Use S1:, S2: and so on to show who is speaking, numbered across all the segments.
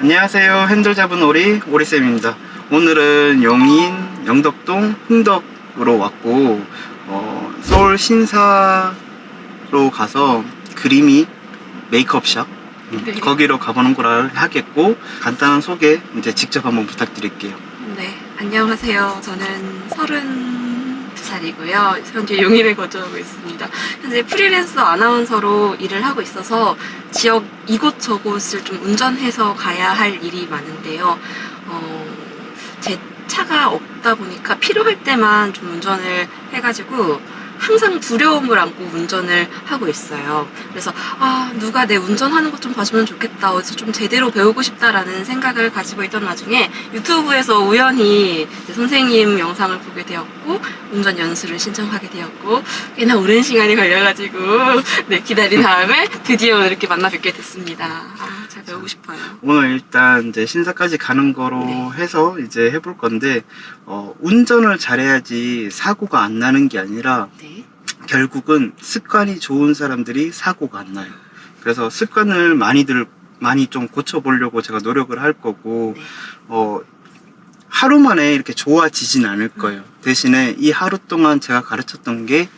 S1: 안녕하세요. 핸들 잡은 오리쌤입니다. 오늘은 용인 영덕동 흥덕으로 왔고 서울 신사로 가서 그림이 메이크업샵
S2: 네.
S1: 거기로 가보는 거라 하겠고, 간단한 소개 이제 직접 한번 부탁드릴게요.
S2: 네, 안녕하세요. 저는 32살이고요. 현재 용인에 거주하고 있습니다. 현재 프리랜서 아나운서로 일을 하고 있어서 지역 이곳저곳을 좀 운전해서 가야 할 일이 많은데요. 제 차가 없다 보니까 필요할 때만 좀 운전을 해가지고 항상 두려움을 안고 운전을 하고 있어요. 그래서 누가 내 운전하는 것 좀 봐주면 좋겠다, 어디서 좀 제대로 배우고 싶다라는 생각을 가지고 있던 와중에 유튜브에서 우연히 선생님 영상을 보게 되었고, 운전 연수를 신청하게 되었고, 꽤나 오랜 시간이 걸려가지고 네, 기다린 다음에 드디어 오늘 이렇게 만나 뵙게 됐습니다. 잘 배우고 싶어요.
S1: 오늘 일단 이제 신사까지 가는 거로
S2: 네.
S1: 해서 이제 해볼 건데, 운전을 잘해야지 사고가 안 나는 게 아니라
S2: 네.
S1: 결국은 습관이 좋은 사람들이 사고가 안 나요. 그래서 습관을 많이 좀 고쳐보려고 제가 노력을 할 거고,
S2: 네.
S1: 하루 만에 이렇게 좋아지진 않을 거예요. 대신에 이 하루 동안 제가 가르쳤던 게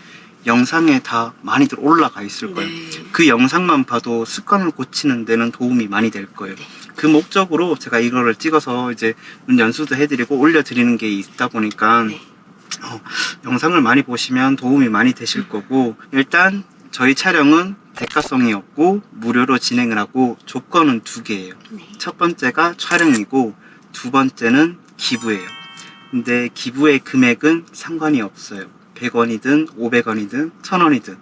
S1: 영상에 다 많이들 올라가 있을 거예요.
S2: 네.
S1: 그 영상만 봐도 습관을 고치는 데는 도움이 많이 될 거예요.
S2: 네.
S1: 그 목적으로 제가 이거를 찍어서 이제 연수도 해드리고 올려드리는 게 있다 보니까
S2: 네.
S1: 영상을 많이 보시면 도움이 많이 되실 거고, 일단 저희 촬영은 대가성이 없고 무료로 진행을 하고 조건은 두 개예요.
S2: 네.
S1: 첫 번째가 촬영이고 두 번째는 기부예요. 근데 기부의 금액은 상관이 없어요. 100원이든 500원이든 1000원이든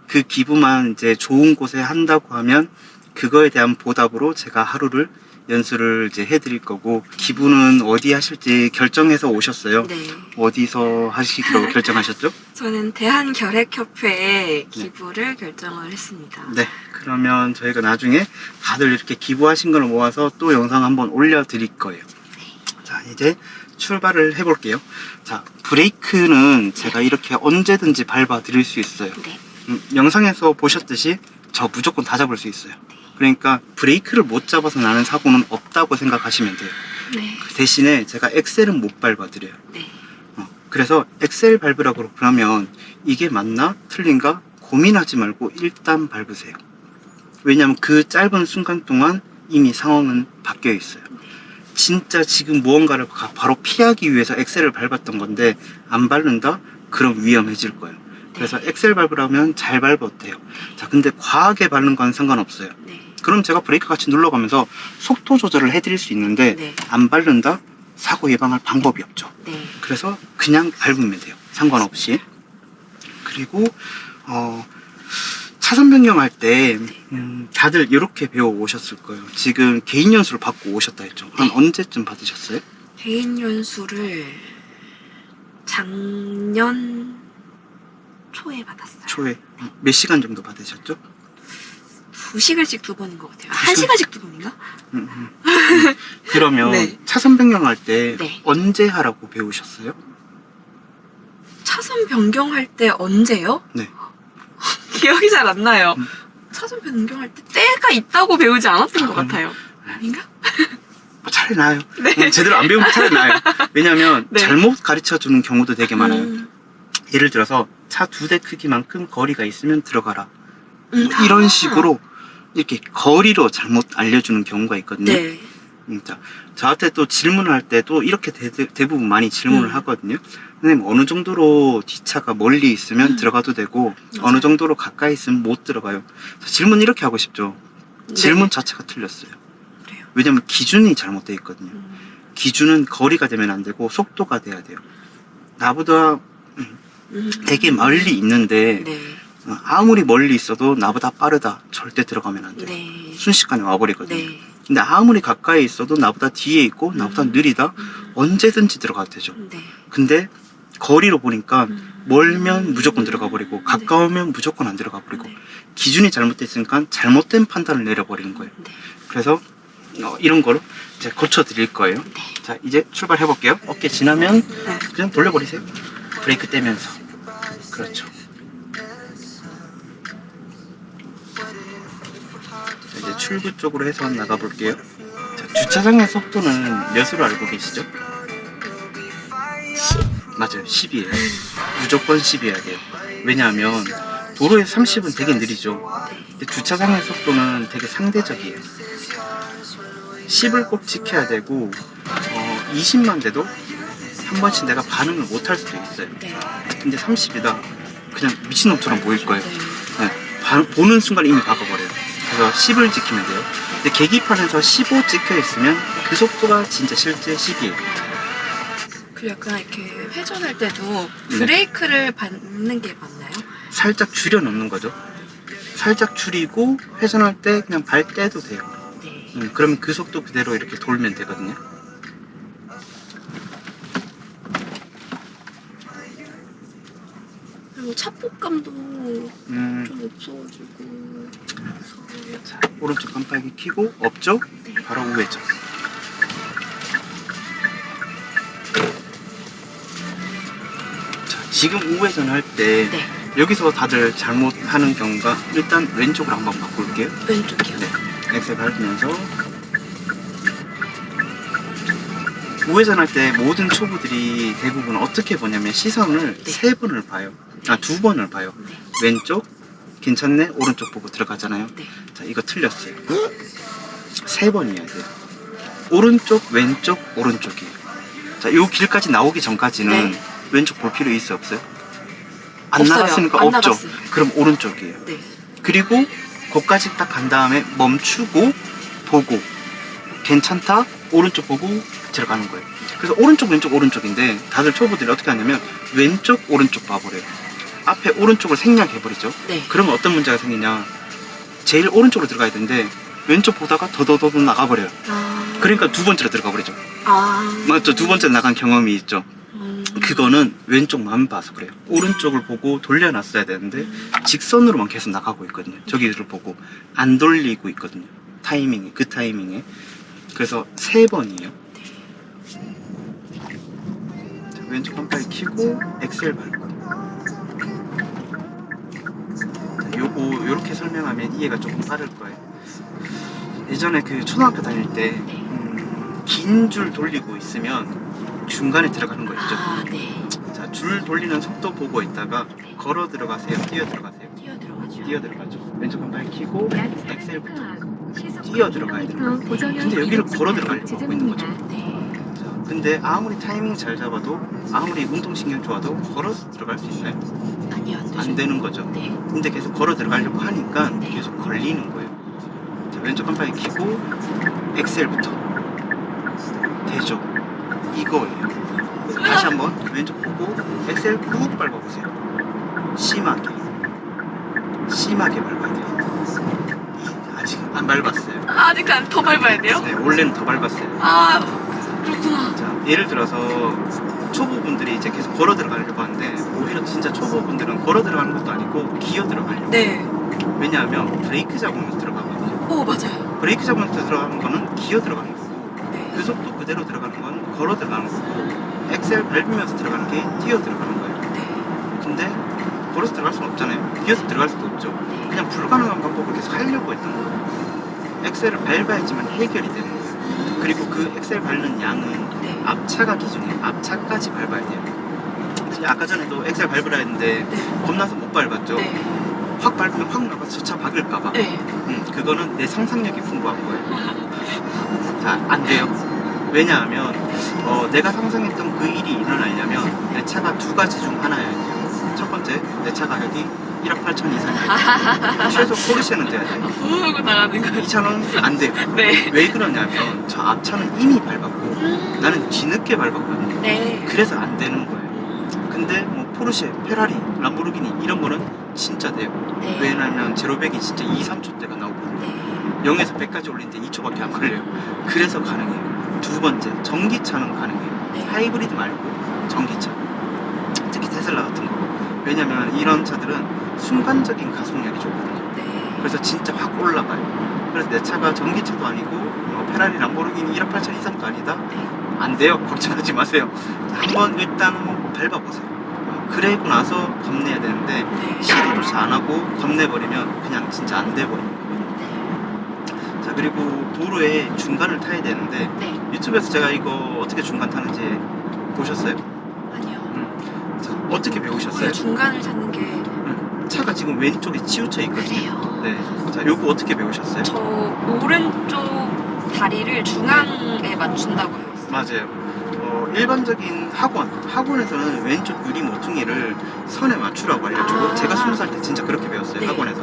S1: 그 기부만 이제 좋은 곳에 한다고 하면 그거에 대한 보답으로 제가 하루를 연수를 이제 해드릴 거고, 기부는 어디 하실지 결정해서 오셨어요?
S2: 네.
S1: 어디서 하시기로 결정하셨죠?
S2: 저는 대한결핵협회에 기부를 결정을 했습니다.
S1: 네, 그러면 저희가 나중에 다들 이렇게 기부하신 걸 모아서 또 영상 한번 올려드릴 거예요. 자, 이제 출발을 해볼게요. 자, 브레이크는 제가 이렇게 언제든지 밟아 드릴 수 있어요.
S2: 네.
S1: 영상에서 보셨듯이 저 무조건 다 잡을 수 있어요. 그러니까 브레이크를 못 잡아서 나는 사고는 없다고 생각하시면 돼요.
S2: 네.
S1: 대신에 제가 엑셀은 못 밟아 드려요.
S2: 네.
S1: 그래서 엑셀 밟으라고 그러면 이게 맞나 틀린가 고민하지 말고 일단 밟으세요. 왜냐면 그 짧은 순간 동안 이미 상황은 바뀌어 있어요. 진짜 지금 무언가를 바로 피하기 위해서 엑셀을 밟았던 건데 안 밟는다? 그럼 위험해질 거예요. 그래서 엑셀 밟으라면 잘 밟아도 돼요. 자, 근데 과하게 밟는 건 상관없어요.
S2: 네.
S1: 그럼 제가 브레이크 같이 눌러가면서 속도 조절을 해드릴 수 있는데,
S2: 네.
S1: 안 밟는다? 사고 예방할 방법이 없죠.
S2: 네.
S1: 그래서 그냥 밟으면 돼요. 상관없이. 그리고 차선 변경할 때 다들 이렇게 배워 오셨을 거예요. 지금 개인 연수를 받고 오셨다 했죠. 한 언제쯤 받으셨어요?
S2: 개인 연수를 작년 초에 받았어요.
S1: 초에 몇 시간 정도 받으셨죠?
S2: 2시간씩 2번인 것 같아요.
S1: 2시간?
S2: 1시간씩 2번인가?
S1: 그러면
S2: 네.
S1: 차선 변경할 때
S2: 네.
S1: 언제 하라고 배우셨어요?
S2: 차선 변경할 때 언제요?
S1: 네.
S2: 기억이 잘 안 나요. 차선 변경할 때 때가 있다고 배우지 않았던 것 같아요. 아닌가?
S1: 차라리 나아요.
S2: 네.
S1: 제대로 안 배우면 차라리 나아요. 왜냐면
S2: 네.
S1: 잘못 가르쳐 주는 경우도 되게 많아요. 예를 들어서 차 2대 크기만큼 거리가 있으면 들어가라. 이런 식으로 이렇게 거리로 잘못 알려주는 경우가 있거든요.
S2: 네.
S1: 자, 저한테 또 질문을 할 때도 이렇게 대부분 많이 질문을 하거든요. 선생님, 어느 정도로 뒷차가 멀리 있으면 들어가도 되고 어느 정도로 가까이 있으면 못 들어가요. 질문 이렇게 하고 싶죠.
S2: 네.
S1: 질문 자체가 틀렸어요.
S2: 그래요.
S1: 왜냐면 기준이 잘못되어 있거든요. 기준은 거리가 되면 안 되고 속도가 돼야 돼요. 나보다 되게 멀리 있는데
S2: 네.
S1: 아무리 멀리 있어도 나보다 빠르다, 절대 들어가면 안 돼요.
S2: 네.
S1: 순식간에 와버리거든요.
S2: 네.
S1: 근데 아무리 가까이 있어도 나보다 뒤에 있고 나보다 느리다, 언제든지 들어가도 되죠.
S2: 네.
S1: 근데 거리로 보니까 멀면 무조건 들어가 버리고 가까우면 무조건 안 들어가 버리고,
S2: 네.
S1: 기준이 잘못됐으니까 잘못된 판단을 내려버리는 거예요.
S2: 네.
S1: 그래서 이런 거로 이제 고쳐드릴 거예요. 자, 이제 출발해 볼게요. 어깨 지나면 그냥 돌려버리세요. 브레이크 떼면서. 그렇죠. 자, 이제 출구 쪽으로 해서 나가 볼게요. 자, 주차장의 속도는 몇으로 알고 계시죠?
S2: 10?
S1: 맞아요. 10이에요. 무조건 10이어야 돼요. 왜냐하면 도로에서 30은 되게 느리죠. 근데 주차장의 속도는 되게 상대적이에요. 10을 꼭 지켜야 되고 20만 돼도 한 번씩 내가 반응을 못 할 수도 있어요.
S2: 네.
S1: 근데 30이다 그냥 미친놈처럼 보일 거예요.
S2: 네.
S1: 네, 보는 순간 이미 박아버려요. 그래서 10을 지키면 돼요. 근데 계기판에서 15 찍혀 있으면 그 속도가 진짜 실제 10이에요.
S2: 그리고 약간 이렇게 회전할 때도
S1: 네.
S2: 브레이크를 밟는 게 맞나요?
S1: 살짝 줄여 넣는 거죠. 살짝 줄이고 회전할 때 그냥 발 떼도 돼요.
S2: 네.
S1: 그러면 그 속도 그대로 이렇게 돌면 되거든요.
S2: 그리고 차폭감도
S1: 음,
S2: 좀 없어가지고.
S1: 자, 오른쪽 깜빡이 켜고 없죠?
S2: 네.
S1: 바로 우회전. 자, 지금 우회전 할 때
S2: 네.
S1: 여기서 다들 잘못하는 경우가 일단 왼쪽으로 한번 바꿀게요.
S2: 왼쪽이요.
S1: 네, 엑셀 밟으면서 우회전할 때 모든 초보들이 대부분 어떻게 보냐면 시선을
S2: 네.
S1: 3번을 봐요. 아, 2번을 봐요.
S2: 네.
S1: 왼쪽 괜찮네, 오른쪽 보고 들어가잖아요.
S2: 네.
S1: 자, 이거 틀렸어요. 3번이어야 돼요. 오른쪽, 왼쪽, 오른쪽이에요. 자, 이 길까지 나오기 전까지는
S2: 네.
S1: 왼쪽 볼 필요 있어 없어요? 안
S2: 없어요.
S1: 나갔으니까
S2: 안
S1: 없죠.
S2: 나갔어요.
S1: 그럼 오른쪽이에요.
S2: 네.
S1: 그리고 거기까지 딱 간 다음에 멈추고 보고 괜찮다, 오른쪽 보고 들어가는 거예요. 그래서 오른쪽, 왼쪽, 오른쪽인데 다들 초보들이 어떻게 하냐면 왼쪽, 오른쪽 봐버려요. 앞에 오른쪽을 생략해버리죠.
S2: 네.
S1: 그러면 어떤 문제가 생기냐, 제일 오른쪽으로 들어가야 되는데 왼쪽 보다가 더더더 나가버려요.
S2: 아.
S1: 그러니까 두 번째로 들어가 버리죠.
S2: 아.
S1: 맞죠? 두 번째 나간 경험이 있죠.
S2: 음.
S1: 그거는 왼쪽만 봐서 그래요. 오른쪽을 보고 돌려놨어야 되는데 직선으로만 계속 나가고 있거든요. 저기를 보고 안 돌리고 있거든요. 타이밍에, 그 타이밍에. 그래서 3번이에요. 자, 왼쪽 깜빡이 켜고 엑셀 밟고. 자, 요렇게 설명하면 이해가 조금 빠를 거예요. 예전에 그 초등학교 다닐 때 긴 줄 돌리고 있으면 중간에 들어가는 거 있죠.
S2: 아, 네.
S1: 자, 줄 돌리는 속도 보고 있다가
S2: 네.
S1: 걸어 들어가세요, 뛰어 들어가세요.
S2: 뛰어 들어가죠.
S1: 뛰어 들어가죠. 왼쪽 깜빡이 켜고 엑셀부터.
S3: 뛰어 들어가야 되는 거예요.
S1: 근데 여기를 걸어 들어가려고 하고 있는 거죠.
S2: 네.
S1: 자, 근데 아무리 타이밍 잘 잡아도, 아무리 운동신경 좋아도 걸어서 들어갈 수 있나요?
S2: 아니요, 안 되죠.
S1: 안 되는 거죠.
S2: 네.
S1: 근데 계속 걸어 들어가려고 하니까
S2: 네.
S1: 계속 걸리는 거예요. 자, 왼쪽 깜빡이 켜고 엑셀부터. 되죠? 이거예요. 다시 한번 왼쪽 보고 엑셀 꾹 밟아보세요. 심하게 밟아야 돼요. 아직 안 밟았어요.
S2: 아, 아직 더 밟아야 돼요?
S1: 네, 원래는 더 밟았어요.
S2: 아, 그렇구나.
S1: 자, 예를 들어서 초보분들이 이제 계속 걸어 들어가려고 하는데 오히려 진짜 초보분들은 걸어 들어가는 것도 아니고 기어 들어가려고.
S2: 네.
S1: 왜냐하면 브레이크 잡으면서 들어가거든요.
S2: 오, 맞아요.
S1: 브레이크 잡으면서 들어가는 거는 기어 들어가는 거고,
S2: 네.
S1: 그 속도 그대로 들어가는 건 걸어 들어가는 거고, 엑셀 밟으면서 들어가는 게 뛰어 들어가는 거예요.
S2: 네.
S1: 근데 걸어서 들어갈 수는 없잖아요. 뛰어서 들어갈 수도 없죠.
S2: 네.
S1: 그냥 불가능한 방법을 계속 하려고 했던 거예요. 엑셀을 밟아야지만 해결이 되는 거예요. 그리고 그 엑셀 밟는 양은
S2: 네.
S1: 앞차가 기준이에요. 앞차까지 밟아야 돼요. 근데 아까 전에도 엑셀 밟으라 했는데
S2: 네.
S1: 겁나서 못 밟았죠.
S2: 네.
S1: 확 밟으면 확 나가서 저 차 박을까봐.
S2: 네.
S1: 그거는 내 상상력이 풍부한 거예요. 자, 안 돼요. 왜냐하면 내가 상상했던 그 일이 일어나려면 내 차가 두 가지 중 하나여야 돼요. 첫 번째, 내 차 가격이 1억 8천 이상이어야 돼요. 최소 포르쉐는 돼야 돼요.
S2: 부으고 나가는 거.
S1: 이 차는 안 돼요.
S2: 네.
S1: 왜 그러냐면 저 앞차는 이미 밟았고 나는 뒤늦게 밟았거든요.
S2: 네.
S1: 그래서 안 되는 거예요. 근데 뭐 포르쉐, 페라리, 람보르기니 이런 거는 진짜 돼요.
S2: 네.
S1: 왜냐면 제로백이 진짜 2, 3초 대가 나오거든요.
S2: 네.
S1: 0에서 100까지 올리는데 2초밖에 안 걸려요. 그래서 가능해요. 두 번째, 전기차는 가능해요.
S2: 네.
S1: 하이브리드 말고 전기차. 특히 테슬라 같은 거. 왜냐면 이런 차들은 순간적인 가속력이 좋거든요.
S2: 네.
S1: 그래서 진짜 확 올라가요. 그래서 내 차가 전기차도 아니고 페라리, 람보르기니 1억 8천 이상도 아니다.
S2: 네.
S1: 안 돼요. 걱정하지 마세요. 한번 일단 한번 밟아보세요. 그러고 나서 겁내야 되는데
S2: 네.
S1: 시도조차 안 하고 겁내버리면 그냥 진짜 안 돼버리는 거예요. 자, 자, 그리고 도로의 중간을 타야 되는데
S2: 네.
S1: 유튜브에서 제가 이거 어떻게 중간 타는지 보셨어요?
S2: 아니요.
S1: 자, 어떻게 배우셨어요?
S2: 원래 중간을 찾는 게
S1: 차가 지금 왼쪽에 치우쳐 있거든요.
S2: 그래요.
S1: 네. 자, 요거 어떻게 배우셨어요?
S2: 저 오른쪽 다리를 중앙에 맞춘다고 배웠어요.
S1: 맞아요. 일반적인 학원에서는 왼쪽 유리 모퉁이를 선에 맞추라고 알려주고
S2: 아.
S1: 제가 20살 때 진짜 그렇게 배웠어요.
S2: 네.
S1: 학원에서.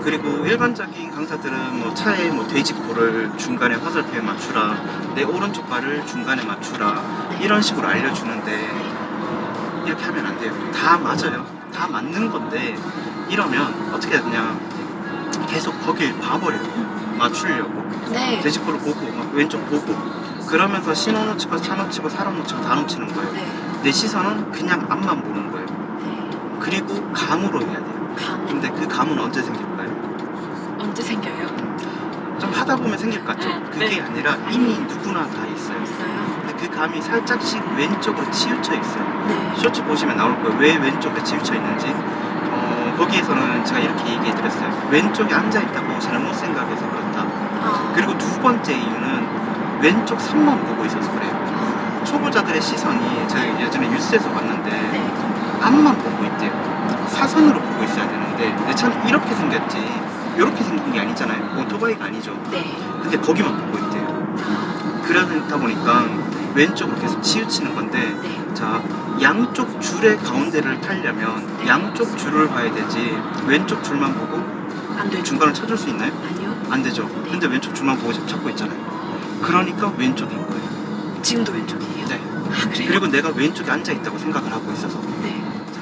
S1: 그리고 일반적인 강사들은 뭐 차에 뭐 돼지코를 중간에 화살표에 맞추라, 내 오른쪽 발을 중간에 맞추라
S2: 네.
S1: 이런 식으로 알려주는데
S2: 네.
S1: 이렇게 하면 안 돼요. 다 맞아요. 다 맞는 건데 이러면 어떻게 해야 되냐, 계속 거길 봐버려요. 맞추려고
S2: 네.
S1: 돼지코를 보고 막 왼쪽 보고 그러면서 신호 놓치고 차 놓치고 사람 놓치고 다 놓치는 거예요.
S2: 네.
S1: 내 시선은 그냥 앞만 보는 거예요.
S2: 네.
S1: 그리고 감으로 해야 돼요.
S2: 감
S1: 근데 그 감은 언제 생길까요?
S2: 언제 생겨요?
S1: 좀 하다 보면 생길 것 같죠? 그게
S2: 네.
S1: 아니라 이미 누구나 다 있어요.
S2: 있어요?
S1: 근데 그 감이 살짝씩 왼쪽으로 치우쳐 있어요.
S2: 네.
S1: 쇼츠 보시면 나올 거예요. 왜 왼쪽에 치우쳐 있는지. 거기에서는 제가 이렇게 얘기해 드렸어요. 왼쪽에 앉아 있다고 잘못 생각해서 그렇다.
S2: 아.
S1: 그리고 두 번째 이유는 왼쪽 선만 보고 있어서 그래요. 초보자들의 시선이 제가 예전에 뉴스에서 봤는데
S2: 네.
S1: 앞만 보고 있대요. 사선으로 보고 있어야 되는데 내 차는 이렇게 생겼지 이렇게 생긴 게 아니잖아요. 오토바이가 아니죠.
S2: 네.
S1: 근데 거기만 보고 있대요. 그러다 보니까 왼쪽으로 계속 치우치는 건데
S2: 네.
S1: 자, 양쪽 줄의 가운데를 타려면 양쪽 줄을 봐야 되지 왼쪽 줄만 보고
S2: 안 되죠.
S1: 중간을 찾을 수 있나요?
S2: 아니요.
S1: 안 되죠. 근데 왼쪽 줄만 보고 지금 찾고 있잖아요. 그러니까 왼쪽인 거예요.
S2: 지금도 왼쪽이에요?
S1: 네.
S2: 아, 그래요?
S1: 그리고 내가 왼쪽에 앉아 있다고 생각을 하고 있어서
S2: 네.
S1: 자,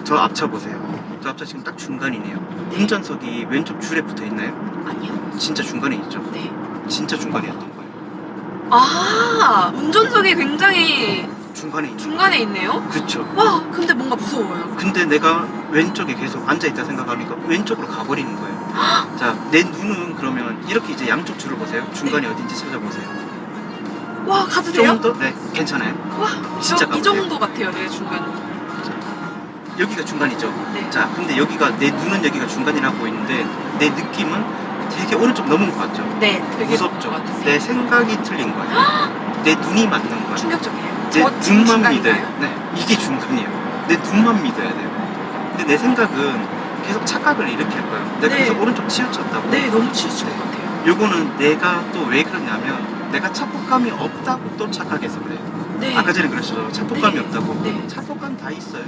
S1: 저 앞차 보세요. 저 앞차 지금 딱 중간이네요.
S2: 네.
S1: 운전석이 왼쪽 줄에 붙어 있나요?
S2: 아니요.
S1: 진짜 중간에 있죠.
S2: 네.
S1: 진짜 중간이었던 거예요.
S2: 아, 운전석이 굉장히
S1: 중간에 있는
S2: 중간에 있네요?
S1: 그쵸.
S2: 와, 근데 뭔가 무서워요.
S1: 근데 내가 왼쪽에 계속 앉아있다 생각하니까 왼쪽으로 가버리는 거예요. 자, 내 눈은 그러면 이렇게 이제 양쪽 줄을 보세요. 중간이 어딘지 찾아보세요.
S2: 와, 가도 돼요?
S1: 좀 더? 네, 괜찮아요.
S2: 와,
S1: 진짜
S2: 이
S1: 가보세요.
S2: 정도 같아요, 내 중간.
S1: 여기가 중간이죠.
S2: 네.
S1: 자, 근데 여기가 내 눈은 여기가 중간이라고 보이는데 내 느낌은 되게 오른쪽 넘은 것 같죠?
S2: 네, 되게
S1: 무섭죠?
S2: 것 같으세요.
S1: 내 생각이 틀린 거예요. 내 눈이 맞는 거예요.
S2: 충격적이에요.
S1: 내
S2: 저 지금
S1: 눈만
S2: 중간인가요?
S1: 믿어요. 네, 이게 중간이에요. 내 눈만 믿어야 돼요. 근데 내 생각은 계속 착각을 일으킬 거예요. 내가
S2: 네.
S1: 계속 오른쪽 치우쳤다고.
S2: 네, 너무 치우칠 것 같아요.
S1: 요거는 내가 또 왜 그러냐면 내가 차폭감이 없다고 또 착각해서 그래요.
S2: 네.
S1: 아까 전에 그랬죠. 차폭감이
S2: 네.
S1: 없다고.
S2: 네.
S1: 차폭감 다 있어요.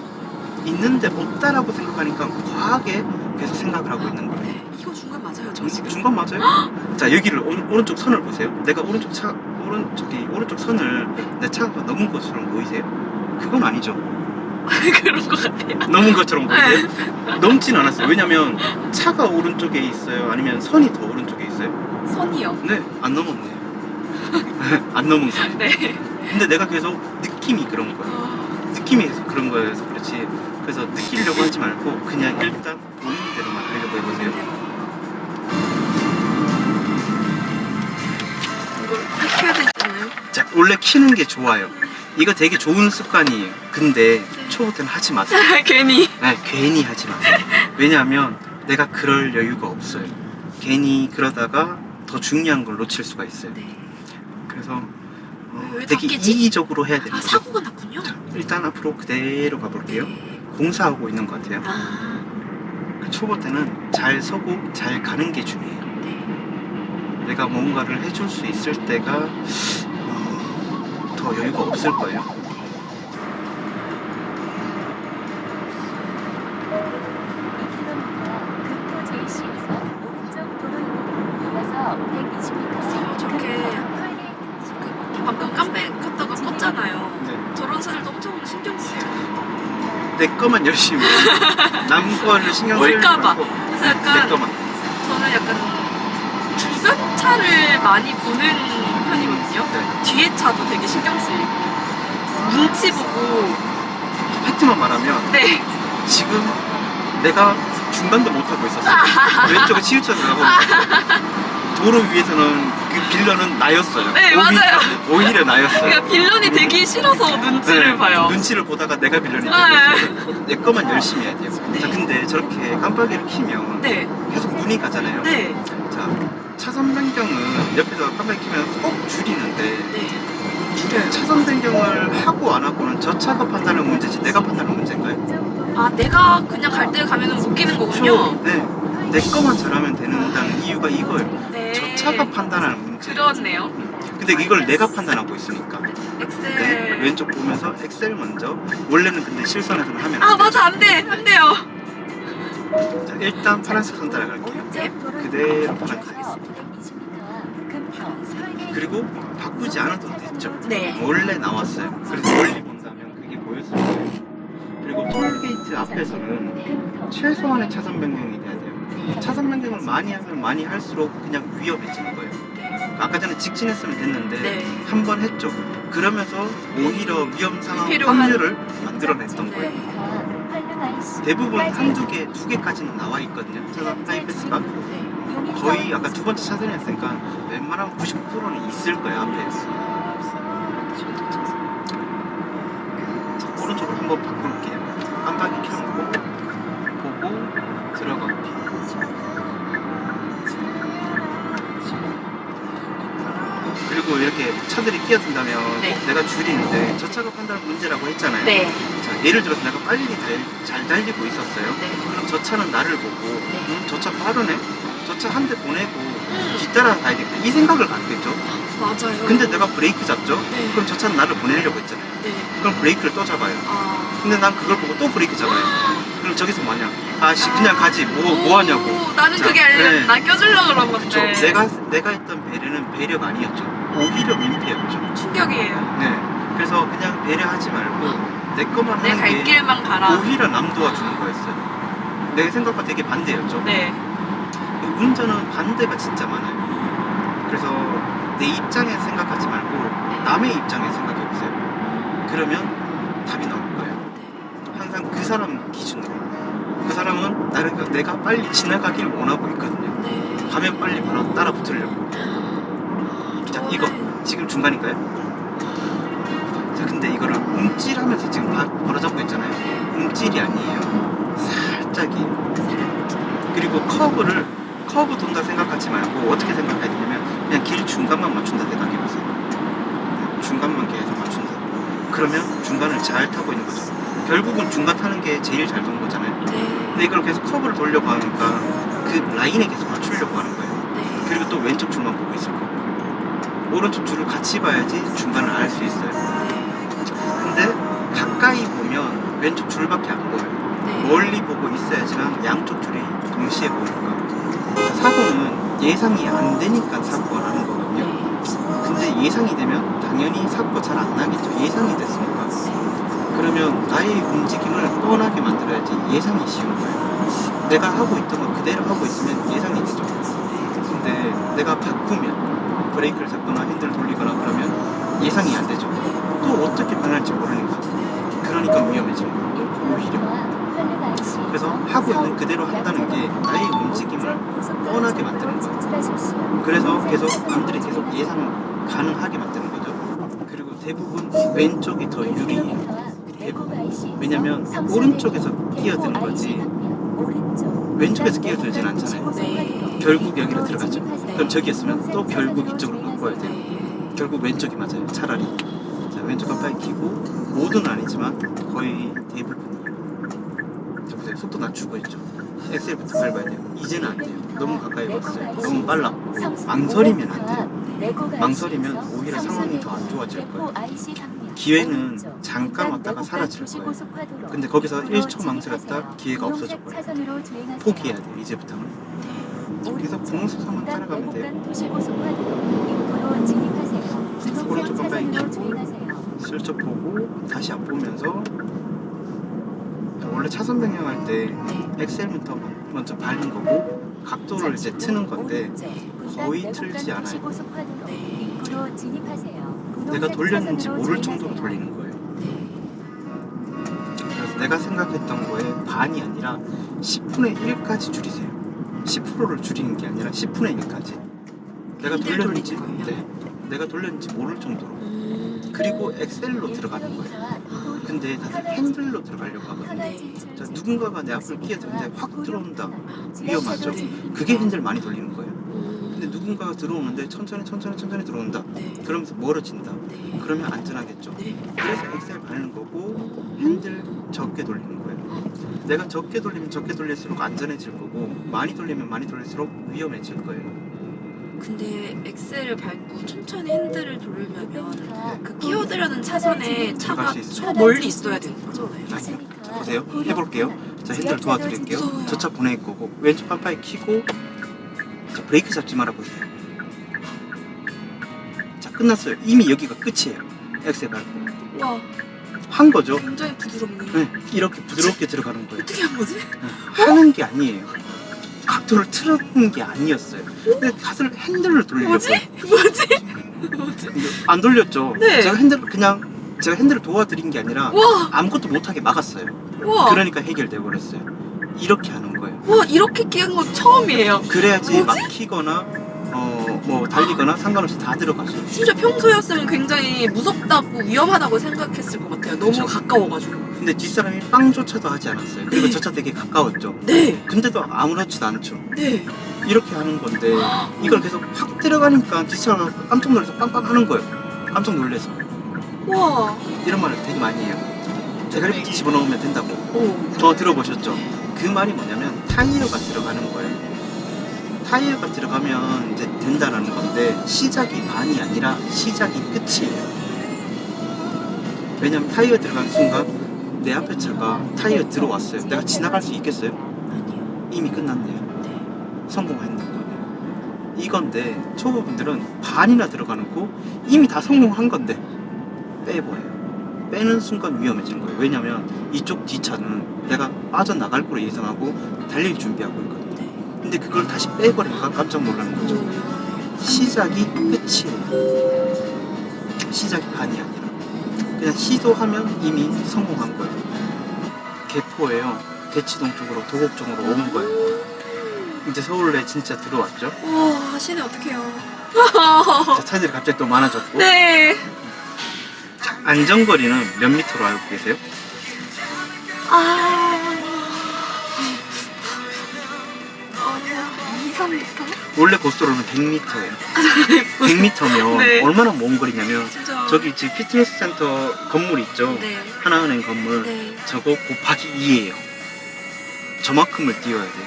S1: 있는데 없다라고 생각하니까 과하게 계속 생각을 하고 있는 거예요.
S2: 네, 이거 중간 맞아요, 저 지금.
S1: 중간 맞아요? 자, 여기를 오른쪽 선을 보세요. 내가 오른쪽 선을 내 차가 넘은 것처럼 보이세요? 그건 아니죠.
S2: 그런 것 같아요.
S1: 넘은 것처럼 보이세요? 넘진 않았어요. 왜냐면 차가 오른쪽에 있어요? 아니면 선이 더 오른쪽에 있어요?
S2: 선이요.
S1: 네, 안 넘었네요. 안 넘은 거예요.
S2: 네.
S1: 근데 내가 계속 느낌이 그런 거예요. 느낌이 계속 그런 거여서 그렇지. 그래서 느끼려고 하지 말고 그냥 일단 보이는 대로만 하려고 해보세요.
S2: 이걸 딱 해야 되지 않나요?
S1: 자, 원래 키는 게 좋아요. 이거 되게 좋은 습관이에요. 근데 초보 때는 하지 마세요.
S2: 괜히.
S1: 네, 괜히 하지 마세요. 왜냐하면 내가 그럴 여유가 없어요. 괜히 그러다가 더 중요한 걸 놓칠 수가 있어요.
S2: 네.
S1: 그래서
S2: 왜
S1: 되게
S2: 닦이지?
S1: 이기적으로 해야 되는
S2: 아,
S1: 거죠.
S2: 사고가 났군요.
S1: 자, 일단 앞으로 그대로 가볼게요.
S2: 네.
S1: 공사하고 있는 것 같아요.
S2: 아,
S1: 초보 때는 잘 서고 잘 가는 게 중요해요.
S2: 네.
S1: 내가 뭔가를 해줄 수 있을 때가 더 여유가 없을 거예요.
S2: 저렇게 방금 깜빡 켰다가 껐잖아요.
S1: 네.
S2: 저런 사람도 엄청 신경 쓰여요.
S1: 내 거만 열심히 해요. 남 거를 신경 쓰지
S2: 올까봐.
S1: 말고
S2: 그래서
S1: 내
S2: 약간
S1: 거만.
S2: 저는 약간 주변 차를 많이 보는 편이거든요.
S1: 네.
S2: 뒤에 차도 되게 신경 쓰이고 눈치 보고.
S1: 팩트만 말하면
S2: 네.
S1: 지금 내가 중간도 못하고 있었어요. 왼쪽에 치우쳐서 가고 있었어요. 도로 위에서는 그 빌런은 나였어요.
S2: 네, 맞아요.
S1: 오히려 나였어요.
S2: 그러니까 빌런이 되기 싫어서 눈치를
S1: 네,
S2: 봐요.
S1: 눈치를 보다가 내가 빌런이 되고
S2: 네.
S1: 있어요. 내 거만 열심히 해야 돼요.
S2: 네.
S1: 자, 근데 저렇게 깜빡이를 켜면
S2: 네.
S1: 계속 눈이 가잖아요.
S2: 네.
S1: 자, 차선 변경은 옆에서 깜빡이 켜면 꼭 줄이는데
S2: 네. 줄여요.
S1: 차선 변경을 하고 안 하고는 저 차가 판단하는 문제지 내가 판단하는 문제인가요?
S2: 아, 내가 그냥 갈 때 가면은 웃기는 거군요.
S1: 네. 내 거만 잘하면 되는다는 이유가 이거예요.
S2: 네.
S1: 저 차가 판단하는 문제.
S2: 그렇네요.
S1: 근데 이걸 내가 판단하고 있으니까.
S2: 엑셀.
S1: 네. 왼쪽 보면서 엑셀 먼저. 원래는 근데 실선에서는 하면
S2: 아,
S1: 안 돼요.
S2: 맞아. 안 돼. 안 돼요.
S1: 자, 일단 파란색 선 따라갈게요.
S2: 네.
S1: 그대로 파란색. 그리고 바꾸지 않아도 됐죠.
S2: 네.
S1: 원래 나왔어요. 그래서 멀리 본다면 그게 보였을 거예요. 그리고 톨게이트 앞에서는 최소한의 차선 변경이 돼야 돼요. 차선 변경을 많이 하면 많이 할수록 그냥 위험해지는 거예요. 아까 전에 직진했으면 됐는데
S2: 네.
S1: 한 번 했죠. 그러면서 오히려 위험 상황
S2: 필요한-
S1: 확률을 만들어냈던
S2: 네.
S1: 거예요. 대부분 한두 개, 두 개까지는 나와 있거든요. 차선 하이패스가
S2: 네.
S1: 거의 아까 두 번째 차선이었으니까 웬만하면 99%는 있을 거예요 앞에. 자, 오른쪽으로 한번 바꿔볼게요. 깜빡이 켜놓고 보고 들어가기. 그리고 이렇게 차들이 끼어든다면
S2: 네.
S1: 내가 줄이는데 저 차가 판단한 문제라고 했잖아요.
S2: 네.
S1: 자, 예를 들어서 내가 빨리 잘 달리고 있었어요.
S2: 네.
S1: 그럼 저 차는 나를 보고 저 차 빠르네? 저 차 한 대 보내고 뒤따라 가야 되겠다. 이 생각을 갖겠죠.
S2: 맞아요.
S1: 근데 내가 브레이크 잡죠?
S2: 네.
S1: 그럼 저 차는 나를 보내려고 했잖아요.
S2: 네.
S1: 그럼 브레이크를 또 잡아요.
S2: 아.
S1: 근데 난 그걸 보고 또 브레이크 잡아요. 그럼 저기서 뭐냐? 아씨 그냥 가지 뭐 하냐고.
S2: 오, 나는
S1: 자,
S2: 그게 아니라
S1: 네.
S2: 나 껴주려고 그런 건데.
S1: 그쵸. 내가 했던 배려는 배려가 아니었죠. 오히려 민폐였죠.
S2: 충격이에요.
S1: 네. 그래서 그냥 배려하지 말고 내 것만
S2: 내
S1: 하는
S2: 갈
S1: 게
S2: 길만 가라.
S1: 오히려 남 도와주는 거였어요. 내 생각과 되게 반대였죠.
S2: 네.
S1: 운전은 반대가 진짜 많아요. 그래서 내 입장에 생각하지 말고 남의 입장에 생각해 보세요. 그러면 답이 나올 거예요. 항상 그 사람 기준으로. 그 사람은 내가 빨리 지나가길 원하고 있거든요.
S2: 네.
S1: 가면 빨리 바로 따라 붙으려고. 자, 이거 지금 중간인가요? 자, 근데 이거를 움찔하면서 지금 바로잡고 있잖아요. 움찔이 아니에요. 살짝이에요. 그리고 커브 돈다 생각하지 말고 어떻게 생각해야 되냐면 그냥 길 중간만 맞춘다 생각해보세요. 중간만 계속 맞춘다. 그러면 중간을 잘 타고 있는 거죠. 결국은 중간 타는 게 제일 잘 도는 거잖아요.
S2: 네.
S1: 근데 이걸 계속 커브를 돌려고 하니까 그 라인에 계속 맞추려고 하는 거예요.
S2: 네.
S1: 그리고 또 왼쪽 줄만 보고 있을 거고 오른쪽 줄을 같이 봐야지 중간을 알 수 있어요. 근데 가까이 보면 왼쪽 줄밖에 안 보여요.
S2: 네.
S1: 멀리 보고 있어야지만 양쪽 줄이 동시에 보이니까. 사고는 예상이 안 되니까 사고가 나는 거거든요. 근데 예상이 되면 당연히 사고가 잘 안 나겠죠. 예상이 됐으니까. 그러면 나의 움직임을 뻔하게 만들어야지 예상이 쉬운 거예요. 내가 하고 있던 거 그대로 하고 있으면 예상이 되죠. 근데 내가 바꾸면 브레이크를 잡거나 핸들을 돌리거나 그러면 예상이 안 되죠. 또 어떻게 변할지 모르니까. 그러니까 위험해지는 거예요. 오히려. 그래서 하고 있는 그대로 한다는 게 나의 움직임을 뻔하게 만드는 거예요. 그래서 계속 남들이 계속 예상 가능하게 만드는 거죠. 그리고 대부분 왼쪽이 더 유리해요. 대부분. 왜냐면 오른쪽에서 끼어드는 거지 왼쪽에서 끼어들진 않잖아요.
S2: 네.
S1: 결국 여기로 들어가죠. 그럼 저기였으면 또 결국 이쪽으로 바꿔야 돼요. 결국 왼쪽이 맞아요. 차라리. 자, 왼쪽 깜빡이 켜고 모두는 아니지만 거의 대부분. 자, 보세요. 속도 낮추고 있죠. 엑셀부터 밟아야 돼요. 이제는 안 돼요. 너무 가까이 왔어요. 너무 빨라. 망설이면 안 돼요. 망설이면 오히려 상황이 더 안 좋아질 거예요. 기회는 잠깐 왔다가 사라질 거예요. 근데 거기서 1초 망설였다 기회가 없어져 버려요. 포기해야 돼요. 이제부터는. 그래서 공수상만 따라가면 돼요. 오른쪽 깜빡이 켜고 슬쩍 보고 다시 안 보면서 원래 차선 변경할 때 엑셀부터 먼저 밟는 거고 각도를 이제 트는 건데 거의 틀지 않아요. 내가 돌렸는지 모를 정도로 돌리는 거예요. 그래서 내가 생각했던 거에 반이 아니라 10분의 1까지 줄이세요. 10%를 줄이는 게 아니라 10분의 1까지. 내가 돌렸는지, 네, 내가 돌렸는지 모를 정도로. 그리고 엑셀로 들어가는 거예요. 근데 다들 핸들로 들어가려고 하거든요. 자, 누군가가 내 앞을 끼어드는데 확 들어온다. 위험하죠. 그게 핸들 많이 돌리는 거예요. 근데 누군가가 들어오는데 천천히 들어온다.
S2: 네.
S1: 그러면서 멀어진다.
S2: 네.
S1: 그러면 안전하겠죠.
S2: 네.
S1: 그래서 엑셀 밟는 거고 핸들 적게 돌리는 거예요. 내가 적게 돌리면 적게 돌릴수록 안전해질 거고 많이 돌리면 많이 돌릴수록 위험해질 거예요.
S2: 근데 엑셀을 밟고 천천히 핸들을 돌리려면
S1: 네.
S2: 그 끼어들려는 차선에 차가
S1: 들어갈 수 있어요.
S2: 저 멀리 있어야 되는 거잖아요.
S1: 아니요. 자, 보세요. 해볼게요. 자, 핸들 도와드릴게요.
S2: 무서워요.
S1: 저 차 보낼 거고 왼쪽 깜빡이 켜고 자, 브레이크 잡지 말아 보세요. 자, 끝났어요. 이미 여기가 끝이에요. 엑셀 밟고
S2: 와,
S1: 한 거죠.
S2: 굉장히 부드럽네요.
S1: 네, 이렇게 부드럽게 들어가는 거예요.
S2: 어떻게 한 거지?
S1: 하는 게 아니에요. 각도를 틀어는 게 아니었어요. 근데 다들 핸들을 돌리려고.
S2: 뭐지?
S1: 안 돌렸죠.
S2: 네.
S1: 제가 핸들을 도와드린 게 아니라
S2: 와,
S1: 아무것도 못하게 막았어요.
S2: 와,
S1: 그러니까 해결돼 버렸어요. 이렇게 하는 거예요.
S2: 와, 이렇게 끼는 건 처음이에요.
S1: 그래야지
S2: 뭐지?
S1: 막히거나 뭐 달리거나 상관없이 다 들어가죠.
S2: 진짜 평소였으면 굉장히 무섭다고 위험하다고 생각했을 것 같아요. 너무
S1: 그쵸.
S2: 가까워가지고.
S1: 근데 뒷사람이 빵조차도 하지 않았어요. 그리고
S2: 네.
S1: 저 차 되게 가까웠죠.
S2: 네,
S1: 근데도 아무렇지도 않죠.
S2: 네.
S1: 이렇게 하는 건데 이걸 계속 확 들어가니까 뒷사람이 깜짝 놀라서 빵빵 하는 거예요. 깜짝 놀라서.
S2: 와,
S1: 이런 말을 되게 많이 해요. 대가리 집어넣으면 된다고.
S2: 오,
S1: 들어보셨죠? 그 말이 뭐냐면 타이어가 들어가는 거예요. 타이어가 들어가면 이제 된다라는 건데 시작이 반이 아니라 시작이 끝이에요. 왜냐면 타이어 들어가는 순간 내 앞에 차가 타이어 들어왔어요. 내가 지나갈 수 있겠어요?
S2: 아니요.
S1: 이미 끝났네요.
S2: 네.
S1: 성공했는 거예요. 이건데 초보분들은 반이나 들어가는 거 이미 다 성공한 건데 빼버려요. 빼는 순간 위험해지는 거예요. 왜냐면 이쪽 뒷차는 내가 빠져나갈 거로 예상하고 달릴 준비하고 있거든요. 근데 그걸 다시 빼버리니까 깜짝 놀라는 거죠. 시작이 끝이에요. 시작이 반이 아니라 그냥 시도하면 이미 성공한 거예요. 개포예요. 대치동 쪽으로 도곡 쪽으로 오는 거예요. 이제 서울에 진짜 들어왔죠.
S2: 와, 시내 어떡해요.
S1: 자, 차들이 갑자기 또 많아졌고.
S2: 네.
S1: 자, 안전거리는 몇 미터로 알고 계세요?
S2: 아. 2, 3m?
S1: 원래 고속도로는 100m예요. 100m면
S2: 네.
S1: 얼마나 먼 거리냐면
S2: 진짜.
S1: 저기 지금 피트니스 센터 건물 있죠.
S2: 네.
S1: 하나은행 건물.
S2: 네.
S1: 저거 곱하기 2예요. 저만큼을 띄워야 돼요.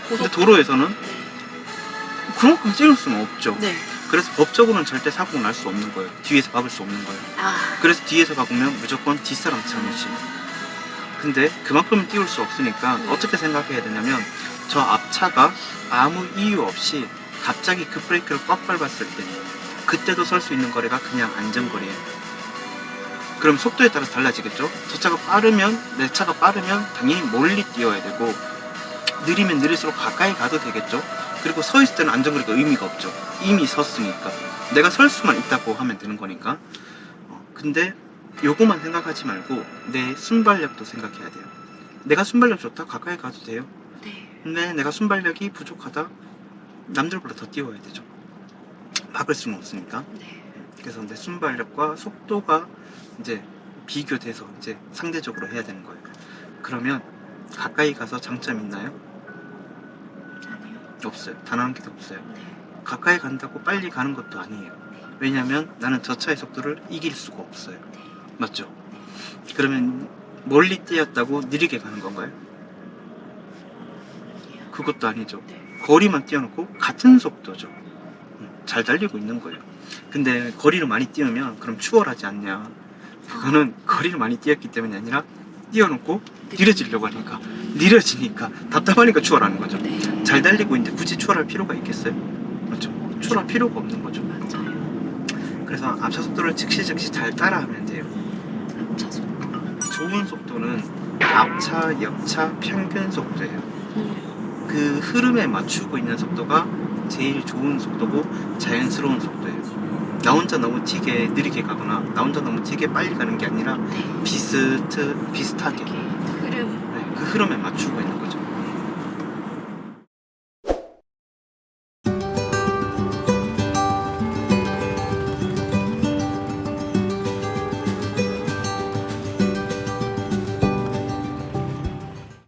S1: 근데
S2: 고속.
S1: 도로에서는
S2: 네.
S1: 그만큼 띄울 수는 없죠.
S2: 네.
S1: 그래서 법적으로는 절대 사고가 날 수 없는 거예요. 뒤에서 박을 수 없는 거예요.
S2: 아.
S1: 그래서 뒤에서 박으면 무조건 뒷사람 잘못이에요. 근데 그만큼은 띄울 수 없으니까
S2: 네.
S1: 어떻게 생각해야 되냐면 저 앞차가 아무 이유 없이 갑자기 그 브레이크를 꽉 밟았을 때 그때도 설 수 있는 거리가 그냥 안전거리예요. 그럼 속도에 따라서 달라지겠죠? 저 차가 빠르면, 내 차가 빠르면 당연히 멀리 뛰어야 되고 느리면 느릴수록 가까이 가도 되겠죠? 그리고 서 있을 때는 안전거리가 의미가 없죠. 이미 섰으니까. 내가 설 수만 있다고 하면 되는 거니까. 근데 요거만 생각하지 말고 내 순발력도 생각해야 돼요. 내가 순발력 좋다? 가까이 가도 돼요.
S2: 네.
S1: 근데 내가 순발력이 부족하다? 남들보다 더 뛰어야 되죠. 막을 수는 없으니까.
S2: 네.
S1: 그래서 내 순발력과 속도가 이제 비교돼서 이제 상대적으로 해야 되는 거예요. 그러면 가까이 가서 장점 있나요?
S2: 아니요.
S1: 없어요. 단 한 개도 없어요.
S2: 네.
S1: 가까이 간다고 빨리 가는 것도 아니에요. 왜냐면 나는 저 차의 속도를 이길 수가 없어요.
S2: 네.
S1: 맞죠? 그러면 멀리 뛰었다고 느리게 가는 건가요?
S2: 아니요.
S1: 그것도 아니죠.
S2: 네.
S1: 거리만 띄워놓고 같은 속도죠. 잘 달리고 있는 거예요. 근데 거리를 많이 띄우면 그럼 추월하지 않냐? 그거는 거리를 많이 띄웠기 때문이 아니라 띄워놓고 느려지려고 하니까 느려지니까 답답하니까 추월하는 거죠.
S2: 네.
S1: 잘 달리고 있는데 굳이 추월할 필요가 있겠어요? 맞죠? 추월할 필요가 없는 거죠.
S2: 맞아요.
S1: 그래서 앞차 속도를 즉시 잘 따라하면 돼요.
S2: 앞차 속도.
S1: 좋은 속도는 앞차, 옆차 평균 속도예요. 그 흐름에 맞추고 있는 속도가 제일 좋은 속도고 자연스러운 속도예요. 나 혼자 너무 튀게 느리게 가거나 나 혼자 너무 튀게 빨리 가는 게 아니라
S2: 네.
S1: 비슷하게
S2: 이렇게 흐름.
S1: 그 흐름에 맞추고 있는 거죠.